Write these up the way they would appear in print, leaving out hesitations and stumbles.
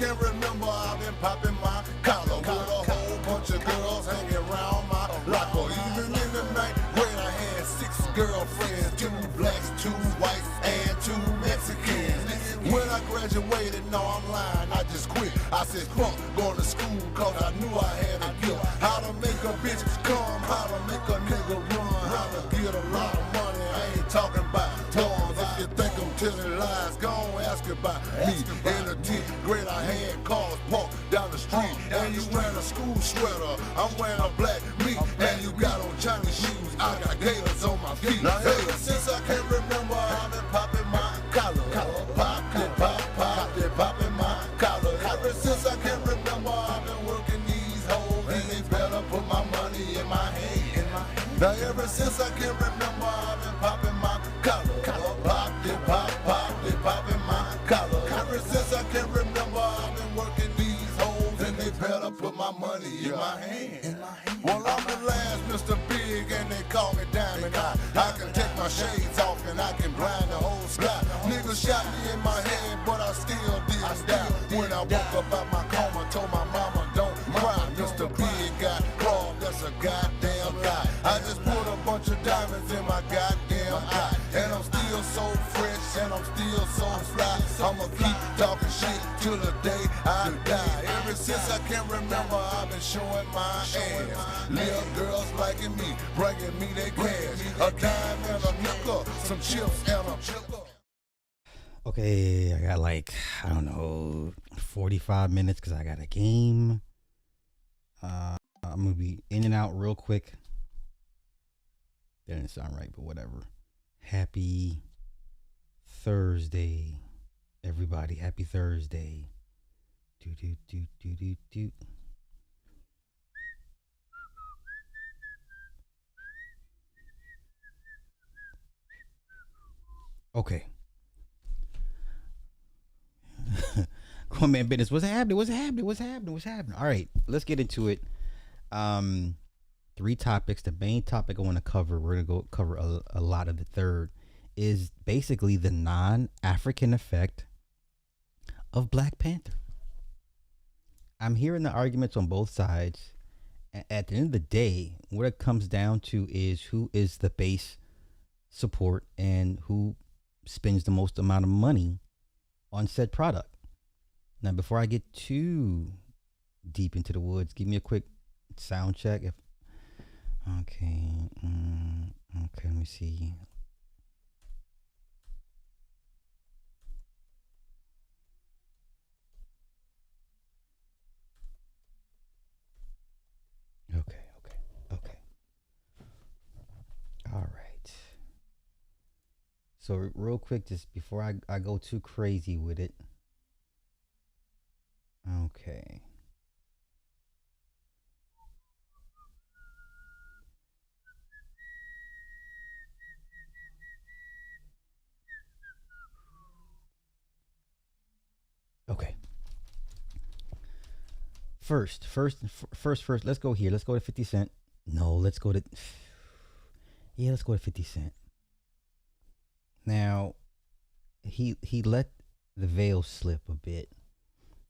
can remember, I've been popping my collar with a whole bunch of girls hanging around my locker. Even in the ninth grade, I had 6 girlfriends, 2 blacks, 2 whites, and 2 Mexicans. When I graduated, no, I'm lying, I just quit. I said, fuck going to school, cause I knew I had a gift. How to make a bitch come, how to make a nigga run, how to get a lot of money. I ain't talking about toys. If you think I'm telling lies, go on, ask about me. In the 10th grade, I had cars parked down the street. And you wearing a school sweater, I'm wearing a black meat. And you got on Chinese shoes, I got gators on my feet. Now ever since I can remember, I've been popping my collar. Popping my collar. Ever since I can remember, I've been working these hoes, and they better put my money in my hand. Now ever since I can remember, I've been popping my collar. Popping my collar. Ever since I can remember, I've been working these hoes, and they better put my money in my hand. Well, I'm the last Mr. Big, and they call me Diamond Eye. I can take my shades off, and I can blind the whole sky. Niggas shot me in my head, but I still didn't die. When I woke up out my coma, told my mama, don't cry. Mr. Big got crawled, that's a goddamn lie. I just put a bunch of diamonds in my goddamn eye. And I'm still so fresh, and I'm still so fly. I'ma keep talking shit till the day I die. Ever since I can remember, I've been showing my ass. Little girls liking me, bringing me their cash. A dime and a nickel, some chips and a chipper. Okay, I got like, I don't know, 45 minutes because I got a game. I'm going to be in and out real quick. That didn't sound right, but whatever. Happy Thursday, everybody. Happy Thursday. Do. Okay. Grown man business. What's happening? All right, let's get into it. 3 topics. The main topic I want to cover, we're gonna go cover a lot of the third, is basically the non-African effect of Black Panther. I'm hearing the arguments on both sides. At the end of the day, what it comes down to is who is the base support and who spends the most amount of money on said product. Now, before I get too deep into the woods, give me a quick sound check. Okay, let me see. Okay. All right. So real quick, just before I go too crazy with it. Okay. Okay. First. Let's go here. Let's go to 50 Cent. No, let's go to 50 Cent. Now, he let the veil slip a bit.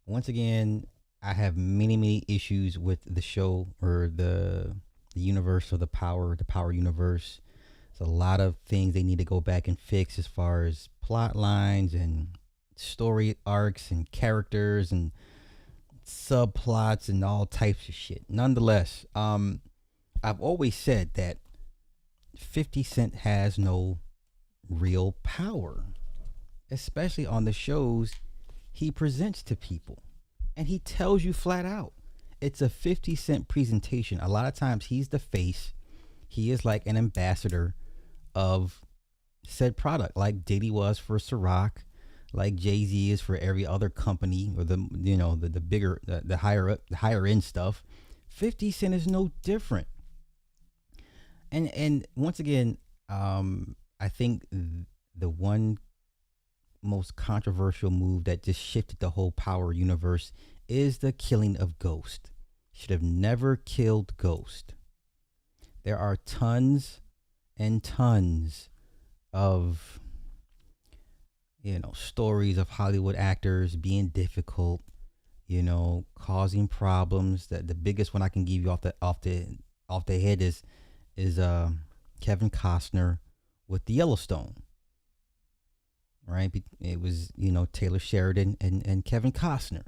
Once again, I have many issues with the show or the universe or the power universe. There's a lot of things they need to go back and fix as far as plot lines and story arcs and characters and subplots and all types of shit. Nonetheless, I've always said that 50 Cent has no real power, especially on the shows he presents to people. And he tells you flat out, it's a 50 Cent presentation. A lot of times he's the face. He is like an ambassador of said product, like Diddy was for Ciroc, like Jay-Z is for every other company, or the bigger, the higher end stuff. 50 Cent is no different. And once again, I think the one most controversial move that just shifted the whole power universe is the killing of Ghost. Should have never killed Ghost. There are tons and tons of stories of Hollywood actors being difficult, causing problems. That the biggest one I can give you off the head is Kevin Costner with the Yellowstone. Right? It was Taylor Sheridan and Kevin Costner.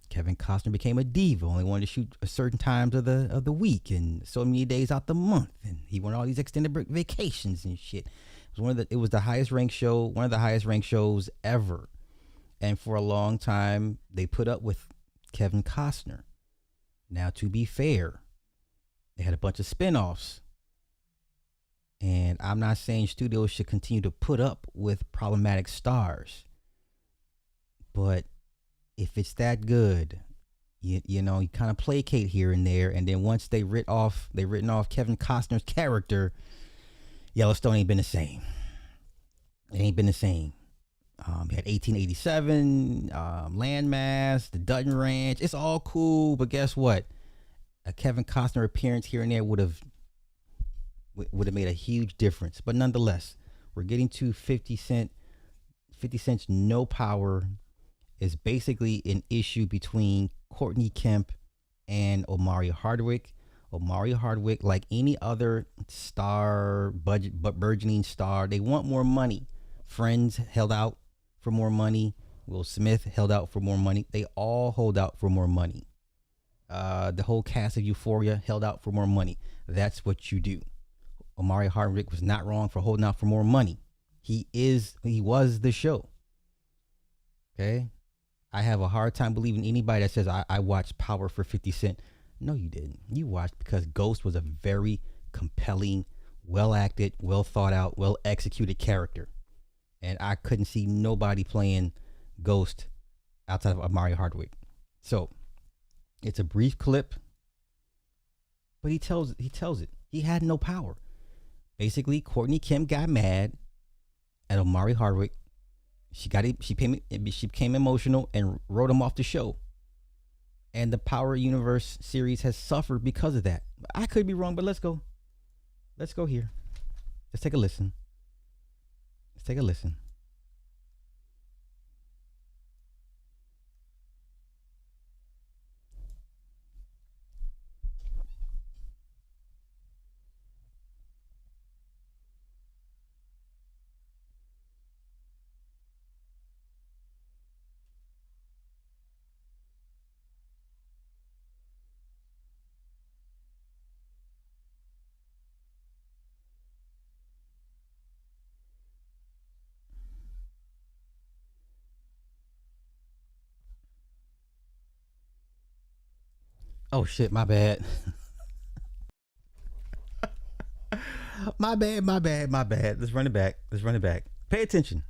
Kevin Costner became a diva. Only wanted to shoot a certain times of the week and so many days out the month, and he went on all these extended vacations and shit. It was the highest ranked show, one of the highest ranked shows ever, and for a long time they put up with Kevin Costner. Now, to be fair, they had a bunch of spinoffs, and I'm not saying studios should continue to put up with problematic stars, but if it's that good, you kind of placate here and there, and then once they written off Kevin Costner's character, Yellowstone ain't been the same. It ain't been the same. We had 1887, Landmass, the Dutton Ranch. It's all cool, but guess what? A Kevin Costner appearance here and there would have made a huge difference. But nonetheless, we're getting to 50 Cent. 50 Cent's No Power is basically an issue between Courtney Kemp and Omari Hardwick. Omari Hardwick, like any other star, burgeoning star, they want more money. Friends held out for more money. Will Smith held out for more money. They all hold out for more money. The whole cast of Euphoria held out for more money. That's what you do. Omari Hardwick was not wrong for holding out for more money. He was the show. Okay? I have a hard time believing anybody that says I watched Power for 50 Cent. No, you didn't. You watched because Ghost was a very compelling, well acted, well thought out, well executed character. And I couldn't see nobody playing Ghost outside of Omari Hardwick. So it's a brief clip, but he tells it. He had no power. Basically, Courtney Kemp got mad at Omari Hardwick. She became emotional and wrote him off the show. And the Power Universe series has suffered because of that. I could be wrong, but let's go. Let's go here. Let's take a listen. Oh shit, my bad. my bad. Let's run it back. Pay attention.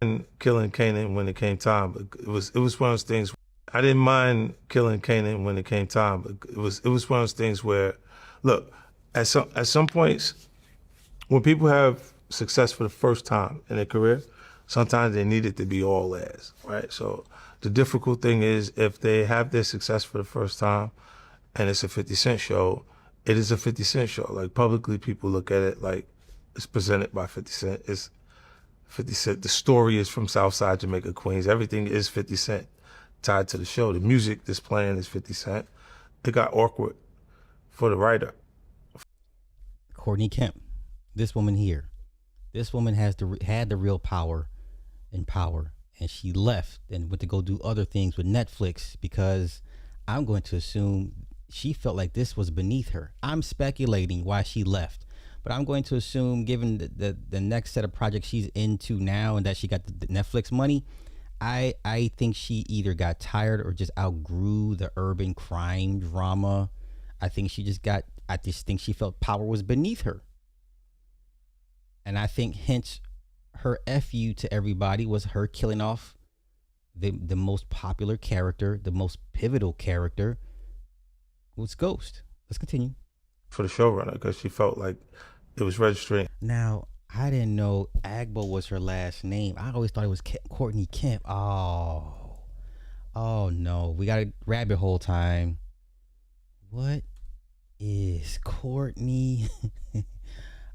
And killing Kanan when it came time, but it was one of those things. I didn't mind killing Kanan when it came time, but it was one of those things where, look, at some points, when people have success for the first time in their career, sometimes they need it to be all as, right? So the difficult thing is if they have their success for the first time and it's a 50 Cent show, it is a 50 Cent show. Like publicly people look at it like it's presented by 50 Cent. It's 50 Cent. The story is from Southside Jamaica, Queens. Everything is 50 Cent tied to the show. The music that's playing is 50 Cent. It got awkward for the writer. Courtney Kemp, this woman here, this woman had the real power, and she left and went to go do other things with Netflix because I'm going to assume she felt like this was beneath her. I'm speculating why she left, but I'm going to assume, given the next set of projects she's into now and that she got the Netflix money, I think she either got tired or just outgrew the urban crime drama. I just think she felt power was beneath her. And I think hence her FU to everybody was her killing off the most popular character, the most pivotal character was Ghost. Let's continue. For the showrunner, because she felt like it was registering. Now, I didn't know Agbo was her last name. I always thought it was Courtney Kemp. Oh no. We got a rabbit hole time. What is Courtney?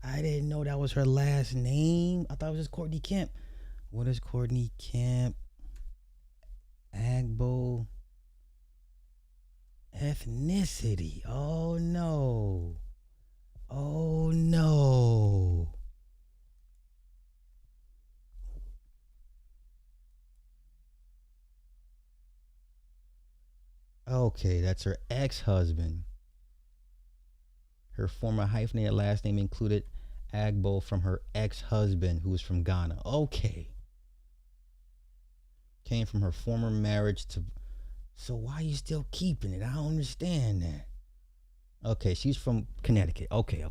I didn't know that was her last name. I thought it was just Courtney Kemp. What is Courtney Kemp? Agbo. ethnicity. Oh no. Oh no. Okay, that's her ex-husband. Her former hyphenated last name included Agbo from her ex-husband, who was from Ghana. Okay. Came from her former marriage to. So why are you still keeping it? I don't understand that. Okay, she's from Connecticut. Okay.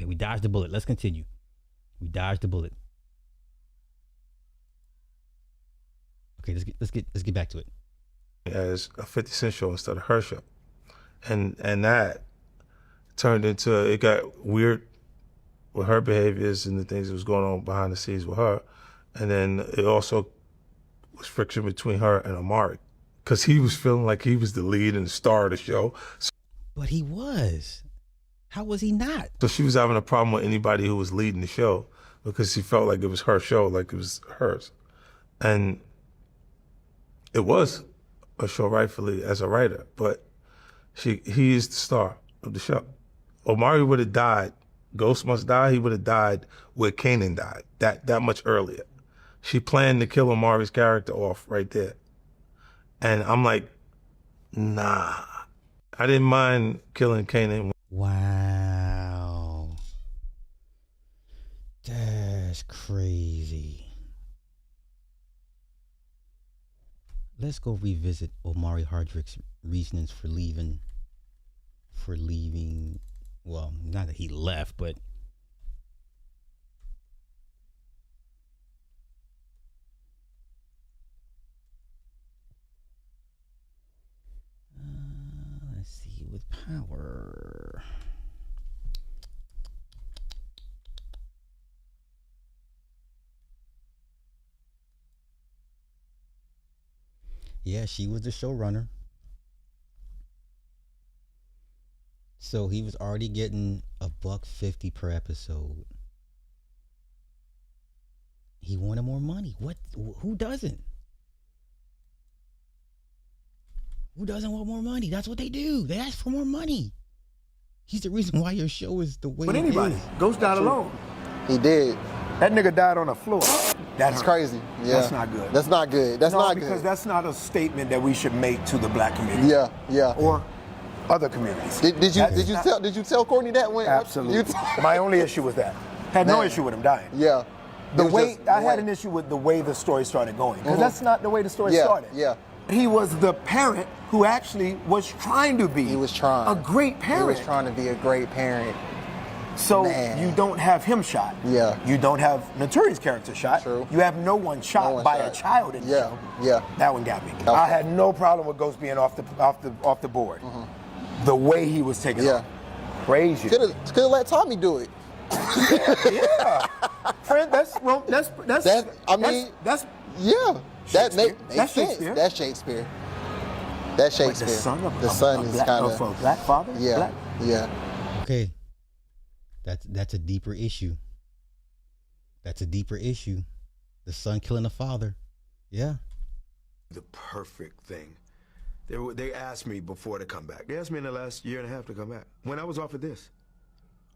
We dodged the bullet. Let's continue. We dodged the bullet. Okay, let's get back to it. As a 50 Cent show instead of her show, and that turned into, it got weird with her behaviors and the things that was going on behind the scenes with her, and then it also was friction between her and Omari, because he was feeling like he was the lead and the star of the show. But he was. How was he not? So she was having a problem with anybody who was leading the show because she felt like it was her show, like it was hers, and it was a show rightfully as a writer, but he is the star of the show. Omari would have died. Ghost Must Die. He would have died where Kanan died. That much earlier. She planned to kill Omari's character off right there, and I'm like, nah. I didn't mind killing Kanan. Wow. That's crazy. Let's go revisit Omari Hardrick's reasonings for leaving. Well, not that he left, but let's see, with power. Yeah, she was the showrunner. So he was already getting $150 per episode. He wanted more money. What? Who doesn't? Who doesn't want more money? That's what they do. They ask for more money. He's the reason why your show is the way But it anybody, is. Ghost died alone. He did. That nigga died on the floor. That's crazy. Yeah. That's not good. That's not good. That's not because good. that's not a statement that we should make to the black community. Yeah. Or other communities. Did you tell Courtney that when? Absolutely. My only issue was that. Had no issue with him dying. Yeah. I had an issue with the way the story started going. Because that's not the way the story started. Yeah. He was the parent who actually was trying to be. He was trying. A great parent. He was trying to be a great parent. So Man. you don't have him shot. Yeah. You don't have Naturi's character shot. True. You have no one shot by a child in the show. Yeah. That one got me. Okay. I had no problem with Ghost being off the board. The way he was taken off. Crazy. Could have let Tommy do it. Yeah. Friend, that's yeah. That makes That's sense. Shakespeare. That's Shakespeare. That's Shakespeare. But the son is kind of a black father. Yeah. Black? Yeah. Okay. That's a deeper issue. That's a deeper issue. The son killing the father. Yeah. The perfect thing. They asked me before to come back. They asked me in the last year and a half to come back. When I was offered this.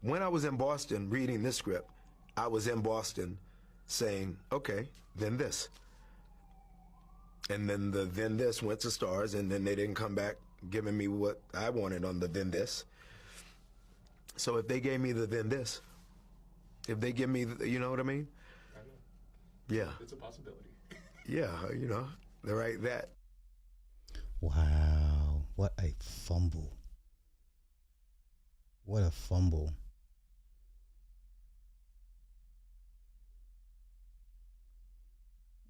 When I was in Boston reading this script, I was in Boston saying, okay, then this. And then then this went to Stars, and then they didn't come back giving me what I wanted on the then this. So if they gave me the then this, if they give me, you know what I mean? I know. Yeah. It's a possibility. Yeah, they're right that. Wow. What a fumble. What a fumble.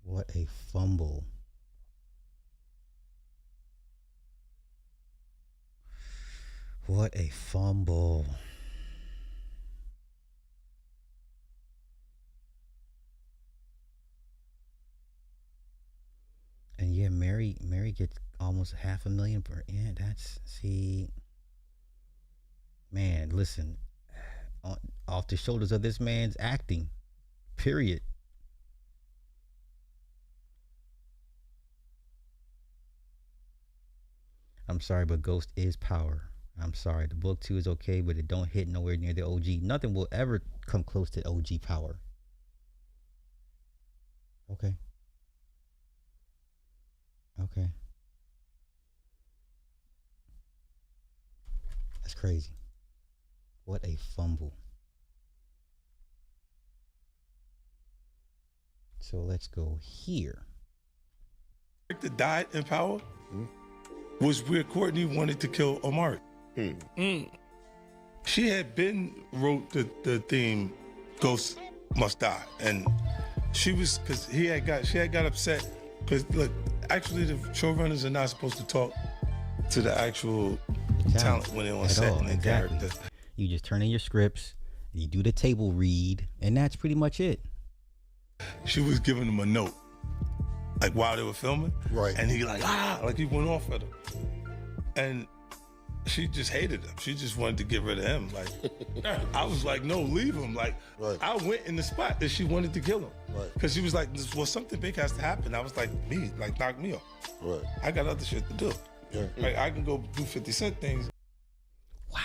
What a fumble. What a fumble. And yeah, Mary gets almost $500,000 per. Yeah, man, listen, off the shoulders of this man's acting, period. I'm sorry, but Ghost is power. I'm sorry. The book 2 is okay, but it don't hit nowhere near the OG. Nothing will ever come close to OG power. Okay. Okay. That's crazy. What a fumble. So let's go here. That died in power was where Courtney wanted to kill Omari. She had been wrote the theme Ghost Must Die, and she was because she had got upset because look, actually the showrunners are not supposed to talk to the actual talent when they're on set and their character. You just turn in your scripts, you do the table read, and that's pretty much it. She was giving them a note, like while they were filming, right? And he like he went off at her, and she just hated him. She just wanted to get rid of him. Like I was like, no, leave him. Like I went in the spot that she wanted to kill him, because she was like, well, something big has to happen. I was like, knock me off. Right. I got other shit to do. Yeah. Like I can go do 50 Cent things. Wow.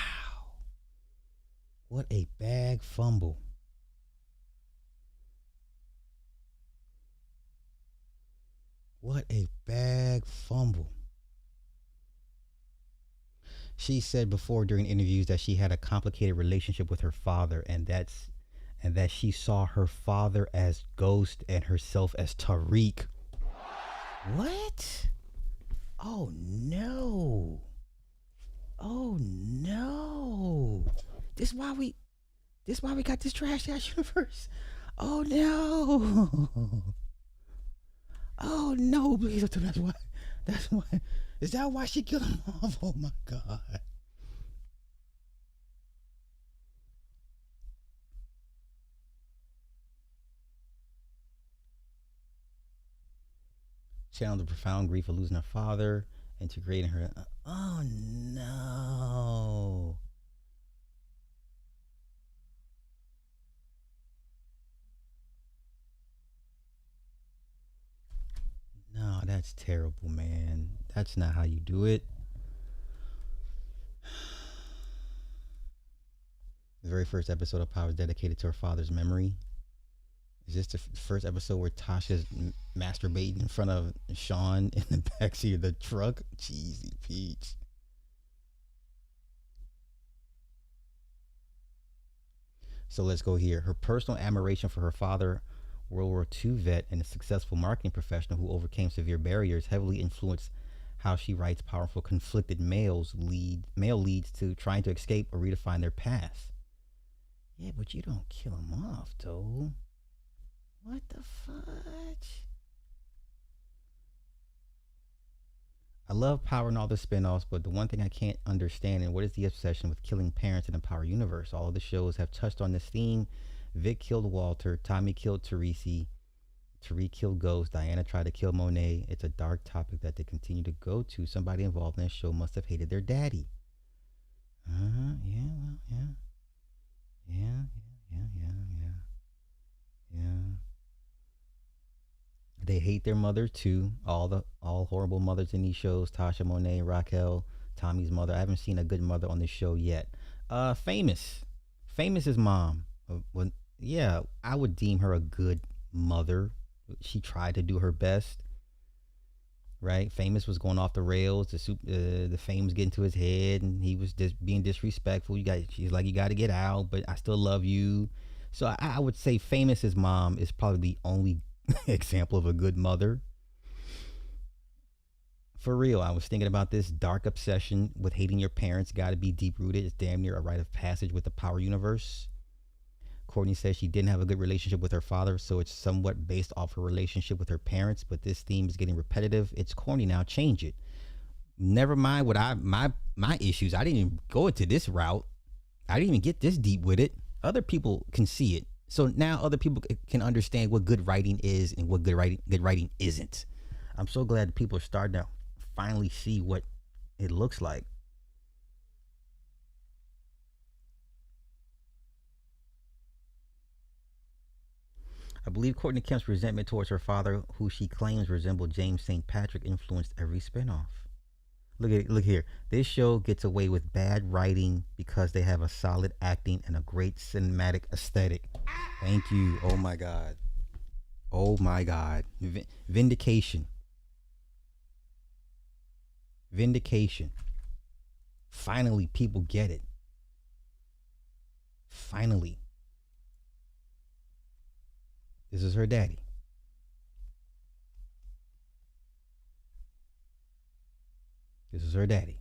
What a bag fumble. What a bag fumble. She said before during interviews that she had a complicated relationship with her father, and that she saw her father as Ghost and herself as Tariq. What? Oh no. Oh no. This is why we got this trash ass universe. Oh no. Oh no, please don't tell me that's why. Is that why she killed him off? Oh my God. Channeled the profound grief of losing her father, integrating her. Oh no. No, that's terrible, man. That's not how you do it. The very first episode of Power is dedicated to her father's memory. Is this the first episode where Tasha's masturbating in front of Sean in the backseat of the truck? Cheesy peach. So let's go here. Her personal admiration for her father, World War II vet and a successful marketing professional who overcame severe barriers, heavily influenced how she writes powerful, conflicted male leads to trying to escape or redefine their path. Yeah, but you don't kill him off, though. What the fudge? I love Power and all the spinoffs, but the one thing I can't understand is what is the obsession with killing parents in the Power universe? All of the shows have touched on this theme. Vic killed Walter, Tommy killed Tariq killed Ghost, Diana tried to kill Monet. It's a dark topic that they continue to go to. Somebody involved in this show must have hated their daddy. Yeah. They hate their mother too. All horrible mothers in these shows. Tasha, Monet, Raquel, Tommy's mother. I haven't seen a good mother on this show yet. Famous's mom. Yeah, I would deem her a good mother. She tried to do her best, right? Famous was going off the rails. The fame was getting to his head, and he was just being disrespectful. She's like, you got to get out, but I still love you. So I would say Famous's mom is probably the only example of a good mother. For real, I was thinking about this dark obsession with hating your parents. Got to be deep rooted. It's damn near a rite of passage with the Power universe. Courtney says she didn't have a good relationship with her father, so it's somewhat based off her relationship with her parents, but this theme is getting repetitive. It's corny now. Change it. Never mind what my issues. I didn't even go into this route. I didn't even get this deep with it. Other people can see it. So now other people can understand what good writing is and what good writing isn't. I'm so glad that people are starting to finally see what it looks like. I believe Courtney Kemp's resentment towards her father, who she claims resembled James St. Patrick, influenced every spinoff. Look here. This show gets away with bad writing because they have a solid acting and a great cinematic aesthetic. Thank you. Oh my god. Oh my god. Vindication. Vindication. Finally, people get it. Finally. This is her daddy. This is her daddy.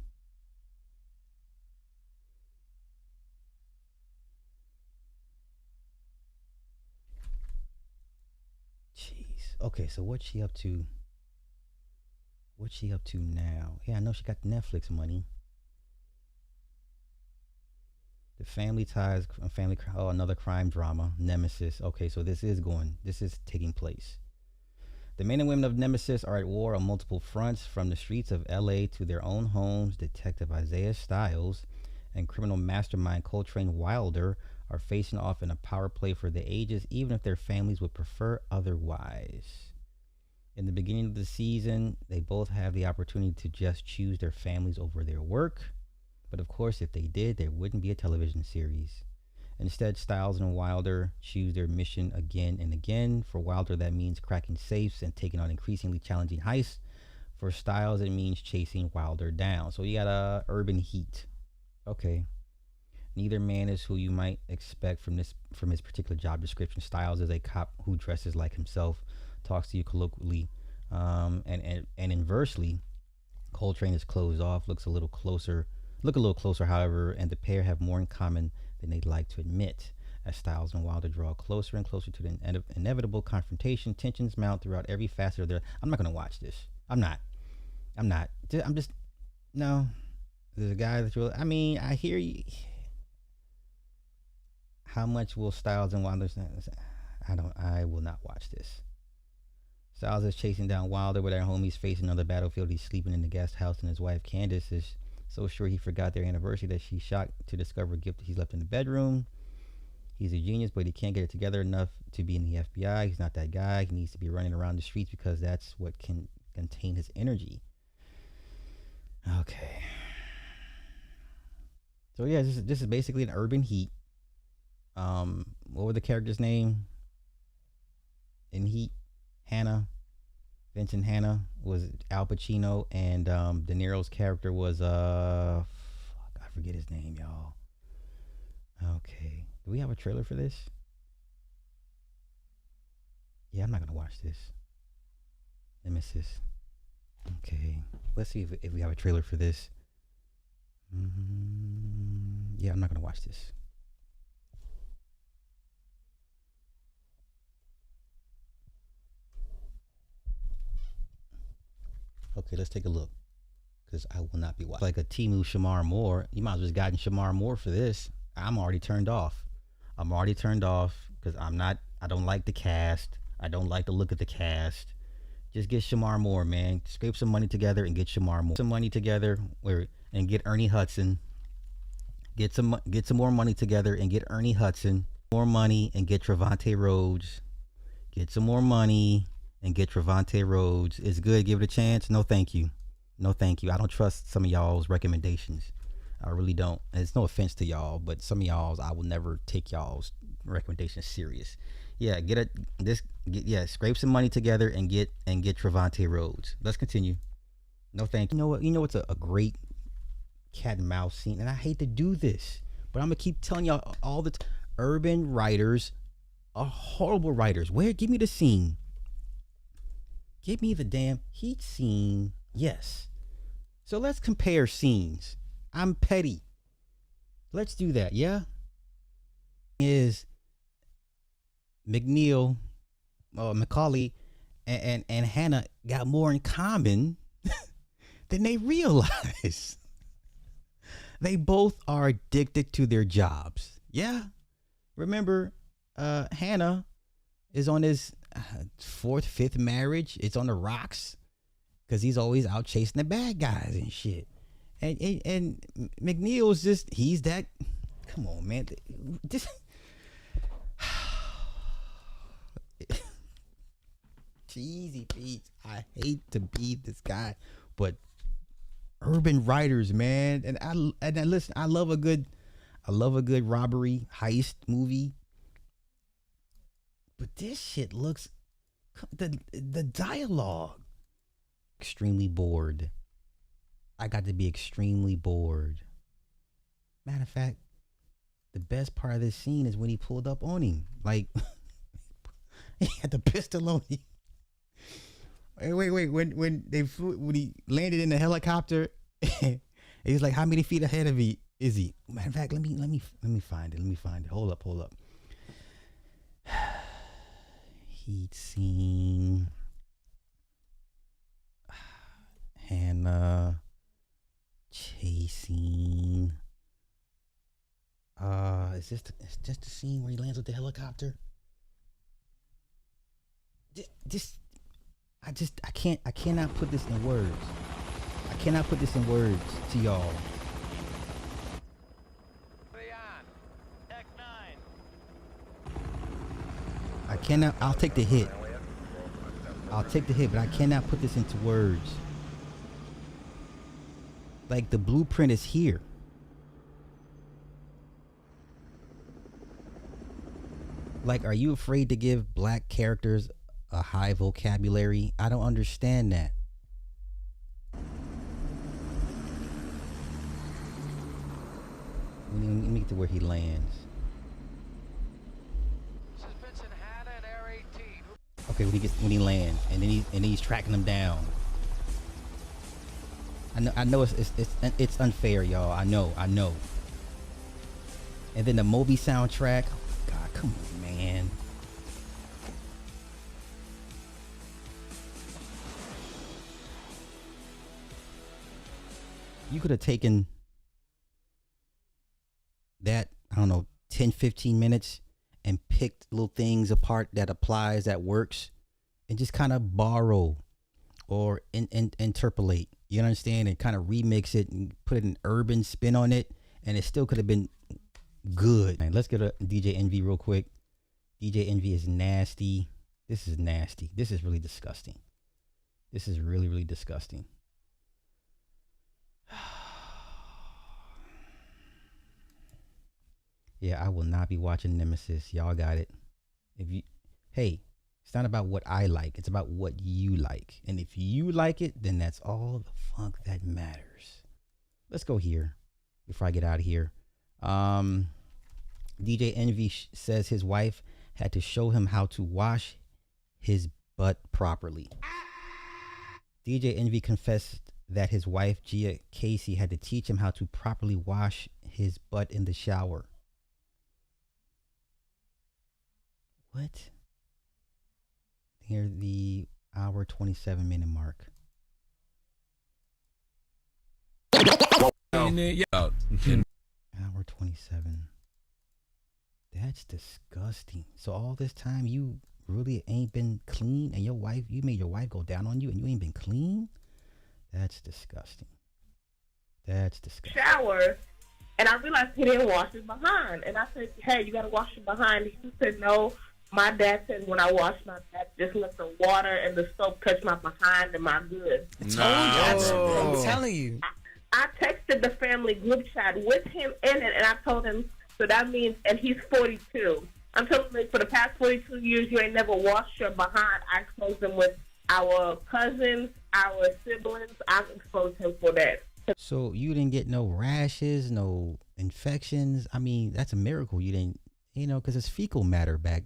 Jeez. Okay, so what's she up to? What's she up to now? Yeah, I know she got Netflix money. The Family Ties, another crime drama, Nemesis. Okay, so this is taking place. The men and women of Nemesis are at war on multiple fronts, from the streets of LA to their own homes. Detective Isaiah Stiles and criminal mastermind Coltrane Wilder are facing off in a power play for the ages, even if their families would prefer otherwise. In the beginning of the season, they both have the opportunity to just choose their families over their work. But of course, if they did, there wouldn't be a television series. Instead, Stiles and Wilder choose their mission again and again. For Wilder, that means cracking safes and taking on increasingly challenging heists. For Stiles, it means chasing Wilder down. So you got urban heat. Okay. Neither man is who you might expect from his particular job description. Stiles is a cop who dresses like himself, talks to you colloquially, and inversely, Coltrane is closed off, look a little closer, however, and the pair have more in common than they'd like to admit. As Stiles and Wilder draw closer and closer to the inevitable confrontation, tensions mount throughout every facet of their. I'm not gonna watch this. I'm not. No. There's a guy that I mean, I hear you. How much will Stiles and Wilder? I will not watch this. Stiles is chasing down Wilder with their homies facing another battlefield. He's sleeping in the guest house, and his wife Candace is so sure he forgot their anniversary that she's shocked to discover a gift he's left in the bedroom. He's a genius, but he can't get it together enough to be in the FBI. He's not that guy. He needs to be running around the streets because that's what can contain his energy. Okay. So yeah, this is basically an urban heat. What were the characters' name in Heat? Vincent Hanna was Al Pacino, and De Niro's character was I forget his name, y'all. Okay, do we have a trailer for this? Yeah, I'm not gonna watch this. Nemesis. Okay, let's see if we have a trailer for this. Yeah, I'm not gonna watch this. Okay, let's take a look, because I will not be watching. Like a Timu Shamar Moore. You might as well just gotten Shamar Moore for this. I'm already turned off because I don't like the cast. I don't like the look of the cast. Just get Shamar Moore, man. Scrape some money together and get Shamar Moore. Some money together and get Ernie Hudson. Get some more money together and get Ernie Hudson. More money and get Trevante Rhodes. Get some more money and get Trevante Rhodes. It's good. Give it a chance. No, thank you. I don't trust some of y'all's recommendations. I really don't. And it's no offense to y'all, but some of y'all's, I will never take y'all's recommendations serious. Yeah, scrape some money together and get Trevante Rhodes. Let's continue. No, thank you. You know what's a great cat and mouse scene, and I hate to do this, but I'm gonna keep telling y'all all the urban writers are horrible writers. Give me the scene. Give me the damn heat scene. Yes. So let's compare scenes. I'm petty. Let's do that, yeah? Is McNeil, Macaulay, and Hannah got more in common than they realize. They both are addicted to their jobs. Yeah? Remember, Hannah is on his fourth, fifth marriage. It's on the rocks because he's always out chasing the bad guys and shit. And McNeil's just, he's that. Come on, man. This cheesy Pete. I hate to be this guy, but urban writers, man. And I listen, I love a good robbery heist movie. But this shit looks, the dialogue, extremely bored. I got to be extremely bored. Matter of fact, the best part of this scene is when he pulled up on him. Like, he had the pistol on him. Wait. When he landed in the helicopter, he's like, how many feet ahead of me is he? Matter of fact, let me find it. Hold up. Heat scene. Hannah chasing. Is this the scene where he lands with the helicopter? I cannot put this in words. I cannot put this in words to y'all. I cannot. I'll take the hit, but I cannot put this into words. Like, the blueprint is here. Like, are you afraid to give black characters a high vocabulary? I don't understand that. Let me get to where he lands. Okay, when he lands, and then he's tracking him down. I know it's unfair, y'all. I know. And then the Moby soundtrack. Oh my God, come on, man. You could have taken that, I don't know, 10, 15 minutes and picked little things apart that applies, that works, and just kind of borrow or interpolate. You understand? And kind of remix it and put an urban spin on it, and it still could have been good. Man, let's get a DJ Envy real quick. DJ Envy is nasty. This is nasty. This is really disgusting. This is really, really disgusting. Yeah, I will not be watching Nemesis. Y'all got it. Hey, it's not about what I like. It's about what you like. And if you like it, then that's all the funk that matters. Let's go here before I get out of here. DJ Envy says his wife had to show him how to wash his butt properly. DJ Envy confessed that his wife, Gia Casey, had to teach him how to properly wash his butt in the shower. What? Near the hour 27-minute mark. Hour 27. That's disgusting. So all this time you really ain't been clean, and you made your wife go down on you, and you ain't been clean? That's disgusting. Shower, and I realized he didn't wash his behind. And I said, hey, you got to wash your behind. He said, no. My dad said when I wash my back, just let the water and the soap touch my behind and my good. I'm telling you. I texted the family group chat with him in it, and I told him, so that means, and he's 42. I'm telling him, for the past 42 years, you ain't never washed your behind. I exposed him with our cousins, our siblings. I exposed him for that. So you didn't get no rashes, no infections? I mean, that's a miracle. You didn't, because it's fecal matter back.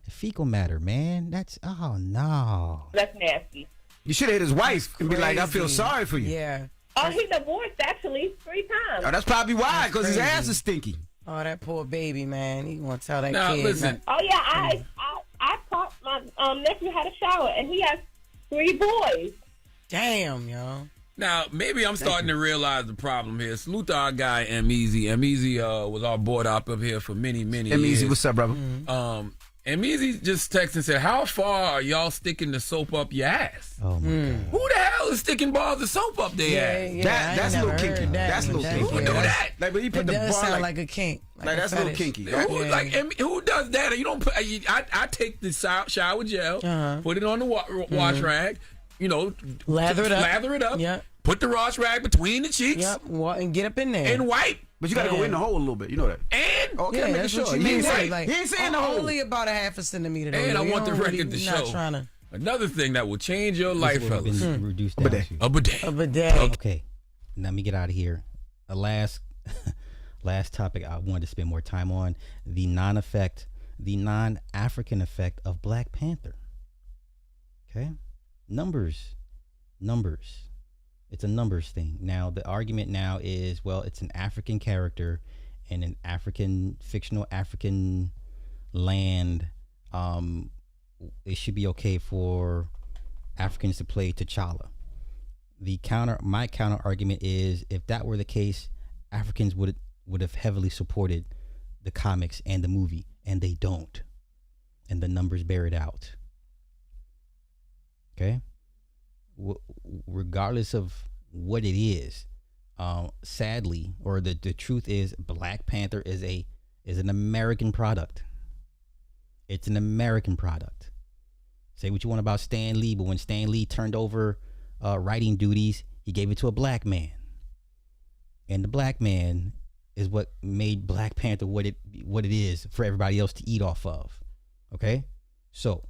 Fecal matter, man. That's, oh no. That's nasty. You should have hit his wife and be like, I feel sorry for you. Yeah. Oh, he divorced actually 3 times. Oh, that's probably why, because his ass is stinky. Oh, that poor baby, man. He gonna tell that kid. Listen. Oh yeah, I taught my nephew how to shower, and he has 3 boys. Damn, yo. Now, maybe I'm starting to realize the problem here. Salute to our guy, M-Easy. M-Easy was our board up here for many, many years. M-Easy, what's up, brother? M-Easy just texted and said, how far are y'all sticking the soap up your ass? Oh, my God. Who the hell is sticking bars of soap up their ass? Yeah, that's a little kinky. That's a little kinky. Who do that? Like, but he put It the does bar sound like a kink. Like that's a little kinky. Who does that? You don't put. I take the shower gel, put it on the wash rag, lather it up, yeah. Put the Ross rag between the cheeks. Yep, and get up in there. And wipe. But you got to go in the hole a little bit. You know that. And okay, yeah, making that's sure. what you He mean. ain't saying Like, he ain't saying the hole. only about a half a centimeter. Though, And I want the record to not show. Trying to... Another thing that will change your life, This is what fellas. been reduced down to. A bidet. A bidet. Okay, let me get out of here. The last topic I wanted to spend more time on, the non-African effect of Black Panther. Okay, numbers. It's a numbers thing. Now the argument now is, well, it's an African character in an fictional African land. It should be okay for Africans to play T'Challa. My counter argument is, if that were the case, Africans would have heavily supported the comics and the movie, and they don't, and the numbers bear it out. Okay, regardless of what it is, sadly, or the truth is, Black Panther is an American product. It's an American product. Say what you want about Stan Lee, but when Stan Lee turned over writing duties, he gave it to a black man. And the black man is what made Black Panther what it is for everybody else to eat off of. Okay? So,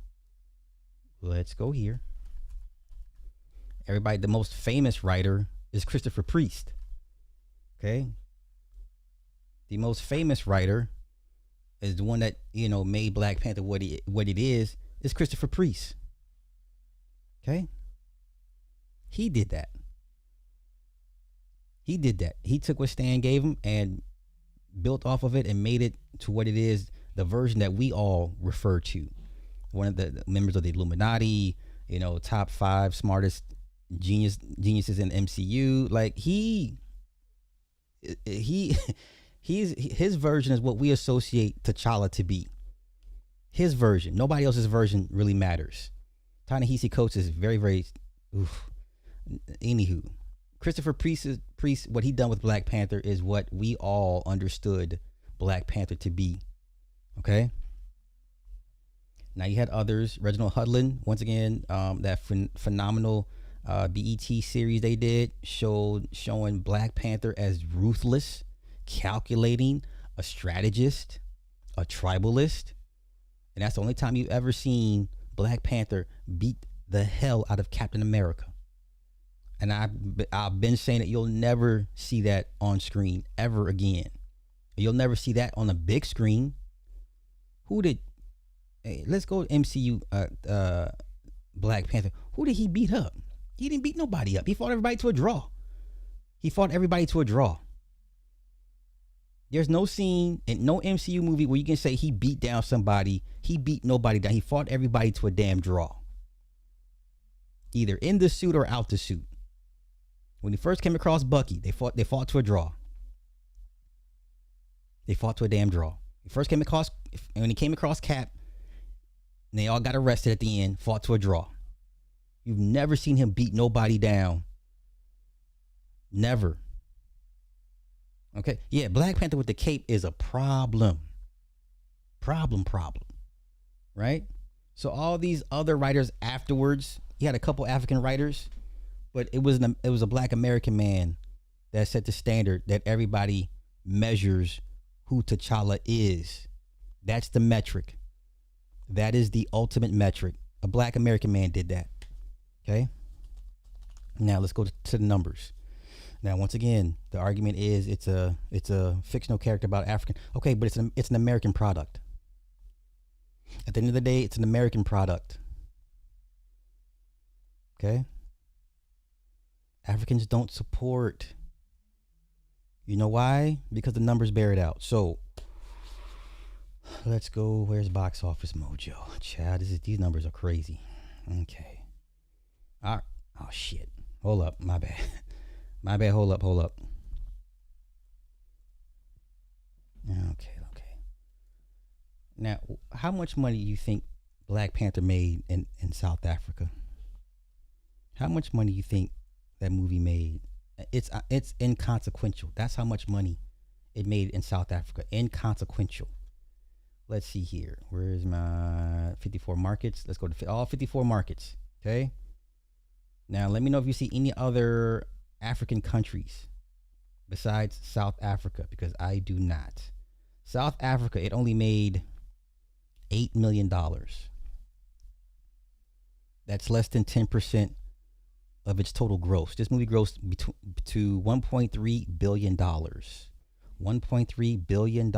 let's go here. Everybody, the most famous writer is Christopher Priest. Okay? The most famous writer is the one that, made Black Panther what it is Christopher Priest. Okay? He did that. He took what Stan gave him and built off of it and made it to what it is, the version that we all refer to. One of the members of the Illuminati, top 5 smartest geniuses in MCU. Like his version is what we associate T'Challa to be. His version. Nobody else's version really matters. Ta-Nehisi Coates is very, very. Anywho, Christopher Priest, what he done with Black Panther is what we all understood Black Panther to be. Okay. Now you had others. Reginald Hudlin, once again, that phenomenal BET series they did showing Black Panther as ruthless, calculating, a strategist, a tribalist. And that's the only time you've ever seen Black Panther beat the hell out of Captain America. And I've been saying that you'll never see that on screen ever again. You'll never see that on a big screen. Let's go MCU Black Panther. Who did he beat up? He didn't beat nobody up. He fought everybody to a draw. There's no scene in no MCU movie where you can say he beat down somebody. He beat nobody down. He fought everybody to a damn draw. Either in the suit or out the suit. When he first came across Bucky, they fought to a draw. They fought to a damn draw. When he came across Cap, and they all got arrested at the end, fought to a draw. You've never seen him beat nobody down. Never. Okay? Yeah, Black Panther with the cape is a problem. Problem. Right? So all these other writers afterwards, he had a couple African writers, but it was a Black American man that set the standard that everybody measures who T'Challa is. That's the metric. That is the ultimate metric. A Black American man did that. Okay? Now let's go to the numbers. Now, once again, the argument is it's a fictional character about African. Okay, but it's an American product. At the end of the day, it's an American product. Okay? Africans don't support. You know why? Because the numbers bear it out. So let's go. Where's Box Office Mojo? Chad, these numbers are crazy. Okay. All right. Oh shit. Hold up. My bad. Hold up. Okay. Now, how much money do you think Black Panther made in South Africa? How much money do you think that movie made? It's inconsequential. That's how much money it made in South Africa. Inconsequential. Let's see here. Where's my 54 markets? Let's go to all 54 markets. Okay. Now, let me know if you see any other African countries besides South Africa? Because I do not. South Africa, it only made $8 million. That's less than 10% of its total gross. This movie grossed to $1.3 billion. $1.3 billion.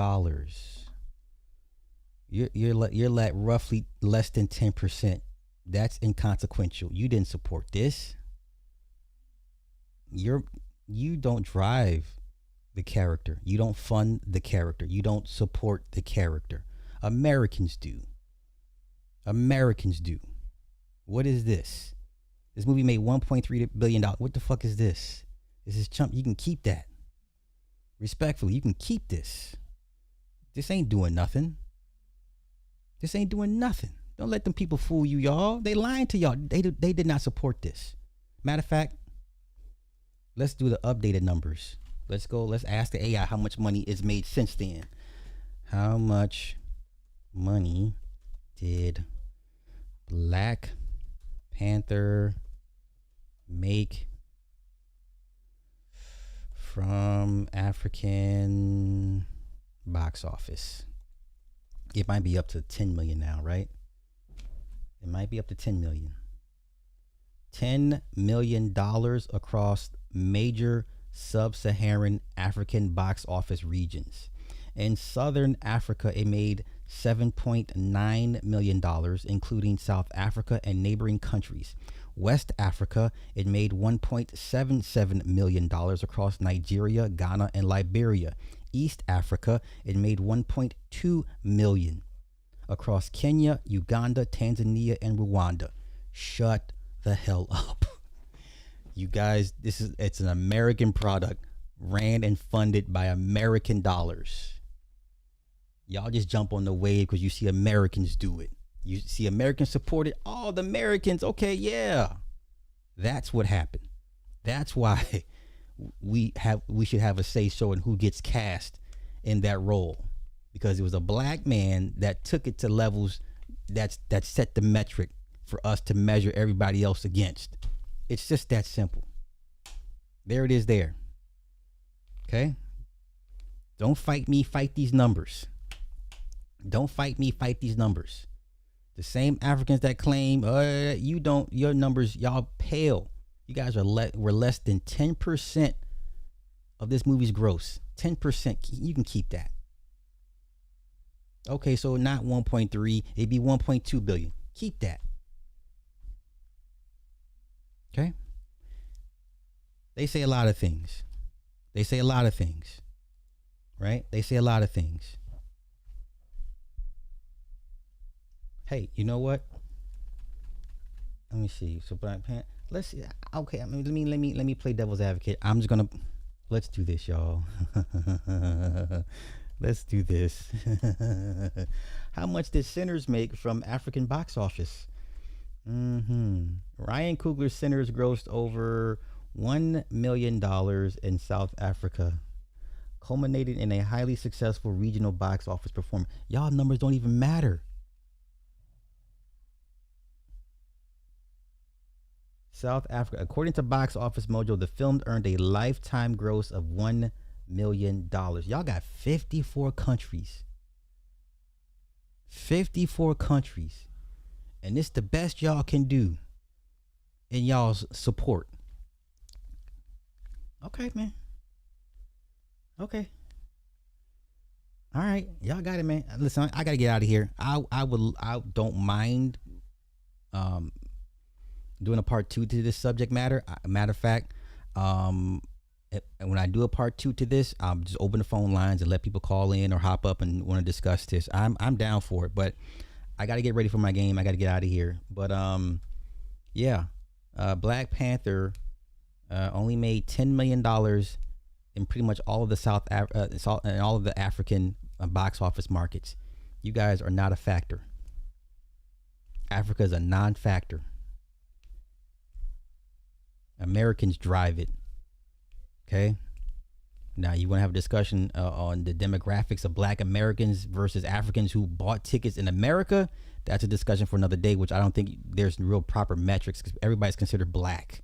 You're at roughly less than 10%. That's inconsequential. You didn't support this. You don't drive the character. You don't fund the character. You don't support the character. Americans do. Americans do. What is this? This movie made $1.3 billion. What the fuck is this? This is chump. You can keep that. Respectfully, you can keep this. This ain't doing nothing. This ain't doing nothing. Don't let them people fool you, y'all. They lying to y'all. They did not support this. Matter of fact, let's do the updated numbers. Let's go. Let's ask the AI how much money is made since then. How much money did Black Panther make from African box office? It might be up to 10 million now, right? It might be up to 10 million. $10 million across major sub-Saharan African box office regions. In Southern Africa, it made $7.9 million, including South Africa and neighboring countries. West Africa, it made $1.77 million across Nigeria, Ghana, and Liberia. East Africa, it made $1.2 million across Kenya, Uganda, Tanzania, and Rwanda. Shut the hell up. You guys, it's an American product, ran and funded by American dollars. Y'all just jump on the wave because you see Americans do it. You see Americans support it. Oh, the Americans, okay, yeah. That's what happened. That's why we should have a say-so in who gets cast in that role, because it was a black man that took it to levels that set the metric for us to measure everybody else against. It's just that simple. There it is there. Okay? Don't fight me, fight these numbers. Don't fight me, fight these numbers. The same Africans that claim your numbers, y'all pale. You guys were less than 10% of this movie's gross. 10%. You can keep that. Okay, so not 1.3, it'd be 1.2 billion. Keep that. Okay? They say a lot of things. Right? They say a lot of things. Hey, you know what? Let me see. So Black Panther. Let's see. Okay, I mean, let me play devil's advocate. I'm just gonna let's do this, y'all. Let's do this. How much did Sinners make from African box office? Ryan Coogler's Sinners grossed over $1 million in South Africa, culminating in a highly successful regional box office performance. Y'all numbers don't even matter. South Africa, according to Box Office Mojo, the film earned a lifetime gross of $1 million. Y'all got 54 countries. 54 countries. And it's the best y'all can do in y'all's support. Okay, man. Okay. All right. Y'all got it, man. Listen, I got to get out of here. I don't mind doing a part 2 to this subject matter. Matter of fact, when I do a part 2 to this, I'll just open the phone lines and let people call in or hop up and want to discuss this. I'm down for it, but I got to get ready for my game. I got to get out of here. But yeah, Black Panther only made $10 million in pretty much all of the all of the African box office markets. You guys are not a factor. Africa is a non-factor. Americans drive it. Okay. Now you want to have a discussion on the demographics of Black Americans versus Africans who bought tickets in America. That's a discussion for another day, which I don't think there's real proper metrics because everybody's considered Black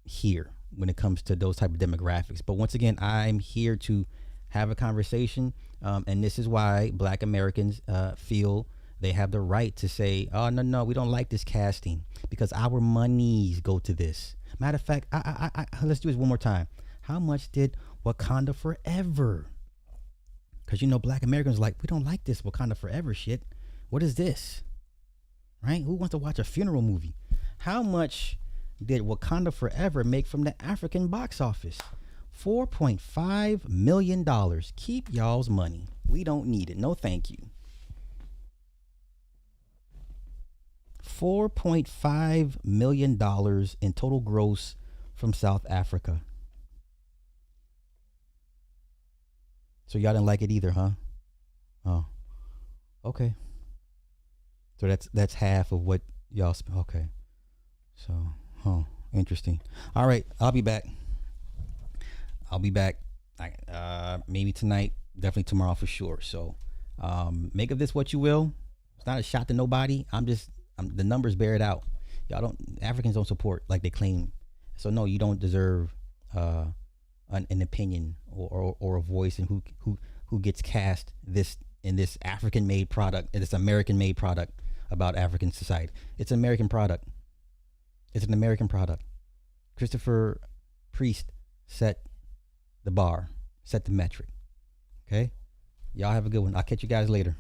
here. when it comes to those type of demographics. But once again, I'm here to have a conversation, and this is why Black Americans feel they have the right to say, oh, no, we don't like this casting because our monies go to this. Matter of fact, let's do this one more time. How much did Wakanda Forever? Because, Black Americans are like, we don't like this Wakanda Forever shit. What is this? Right? Who wants to watch a funeral movie? How much did Wakanda Forever make from the African box office? $4.5 million. Keep y'all's money. We don't need it. No, thank you. $4.5 million in total gross from South Africa. So y'all didn't like it either, huh? Oh, okay. So that's half of what y'all spent. Okay. So, interesting. All right, I'll be back. Maybe tonight, definitely tomorrow for sure. So, make of this what you will. It's not a shot to nobody. The numbers bear it out. Africans don't support like they claim. So no, you don't deserve an opinion or a voice in who gets cast in this African made product, this American made product about African society. It's an American product. It's an American product. Christopher Priest set the bar, set the metric. Okay? Y'all have a good one. I'll catch you guys later.